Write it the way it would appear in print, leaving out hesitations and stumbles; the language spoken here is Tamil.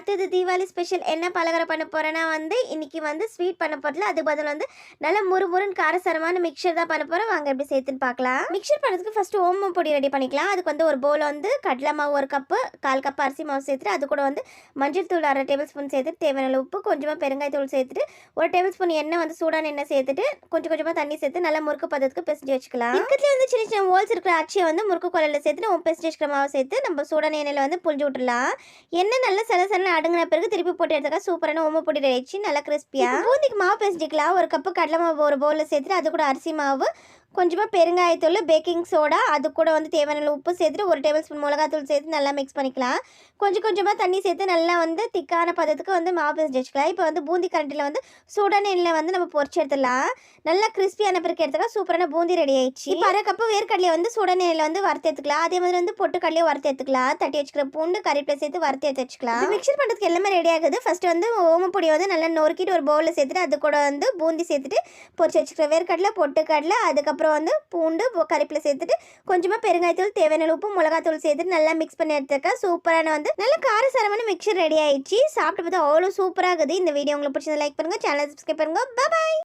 அடுத்தது தீபாவளி ஸ்பெஷல் என்ன பலகாரம் பண்ண போகிறேன்னா இன்றைக்கி ஸ்வீட் பண்ண போகிறதுல அது பதில் நல்லா முறுமுறுன்னு காரசாரமான மிக்சர் தான் பண்ண போகிறேன். வாங்க எப்படி சேர்த்துன்னு பார்க்கலாம். மிக்சர் பண்ணுறதுக்கு ஃபஸ்ட்டு ஓமம் பொடி ரெடி பண்ணிக்கலாம். அதுக்கு ஒரு பவுல் கடலை மாவு 1 கப்பு, 1/4 கப் அரிசி மாவு சேர்த்துட்டு அது கூட மஞ்சள் தூள் 1/2 டேபிள் ஸ்பூன் சேர்த்துட்டு தேவையான உப்பு, கொஞ்சமாக பெருங்காயத்தூள் சேர்த்துட்டு 1 டேபிள் ஸ்பூன் எண்ணெய் சூடான எண்ணெய் சேர்த்துட்டு கொஞ்சம் கொஞ்சமாக தண்ணி சேர்த்து நல்லா முறுக்கு பதத்துக்கு பிசைஞ்சு வச்சுக்கலாம். இதுலேயே சின்ன சின்ன ஹோல்ஸ் இருக்கிற அச்சியை முறுக்கு குழலில் சேர்த்துட்டு பிசைஞ்சு வச்சுக்கிற மாவு சேர்த்து நம்ம சூடான எண்ணெயில் புழிஞ்சு விட்டுலாம். எண்ணெய் நல்லா சலசலன்னு அடுங்கின பிறகு திருப்பி போட்டு எடுத்துக்கா சூப்பரான ஓம பொடி ரெடி நல்லா கிறிஸ்பியாக. பூந்திக்கு மாவு பிசைஞ்சிக்கலாம். 1 கப்பு கடலை மாவு ஒரு பவுலில் சேர்த்துட்டு அது கூட அரிசி மாவு, கொஞ்சமாக பெருங்காயத்தூள், பேக்கிங் சோடா, அது கூட தேவையான உப்பு சேர்த்துட்டு 1 டேபிள் ஸ்பூன் மிளகாத்தூள் சேர்த்து நல்லா மிக்ஸ் பண்ணிக்கலாம். கொஞ்சம் கொஞ்சமாக தண்ணி சேர்த்து நல்லா திக்கான பதத்துக்கு மாவு பிசைஞ்சு வச்சுக்கலாம். இப்போ பூந்தி கரண்டியில் சூடான எண்ணெயில் நம்ம பொரிச்சு எடுத்துடலாம். நல்லா கிறிஸ்பியான பிறகு எடுத்துக்கா சூப்பரான பூந்தி ரெடி ஆயிடுச்சு. இப்போ 1/2 கப்பு வேர்க்கடலையை சூடான எண்ணெயில் வறுத்து எடுத்துக்கலாம். அதே மாதிரி பொட்டுக்கடலையும் வறுத்து எடுத்துக்கலாம். தட்டி வச்சுக்கிற பூண்டு கறிவேப்பிலை சேர்த்து வறுத்து எடுத்து வச்சுக்கலாம். மிக்சர் பண்ணுறதுக்கு எல்லாமே ரெடி ஆகுது. ஃபஸ்ட்டு ஓமப்பொடியை நல்லா நொறுக்கிட்டு ஒரு பவுலில் சேர்த்துட்டு அது கூட பூந்தி சேர்த்துட்டு பொரிச்சு வச்சுக்கிற வேர்க்கடலை, பொட்டுக்கடலை, அதுக்கப்புறம் பூண்டு கறிவேப்பிலை சேர்த்துட்டு கொஞ்சமாக பெருங்காயத்தூள், தேவையான உப்பு, மிளகாத்தூள் சேர்த்துட்டு நல்லா மிக்ஸ் பண்ணி எடுத்துக்க சூப்பரான நல்ல காரசாரமான மிக்சர் ரெடி ஆயிடுச்சு. சாப்பிட்டு பார்த்தா அவ்வளோ சூப்பராக இருக்குது. இந்த வீடியோ உங்களுக்கு பிடிச்சதை லைக் பண்ணுங்கள், சேனல் சப்ஸ்கிரைப் பண்ணுங்கள். பாய்.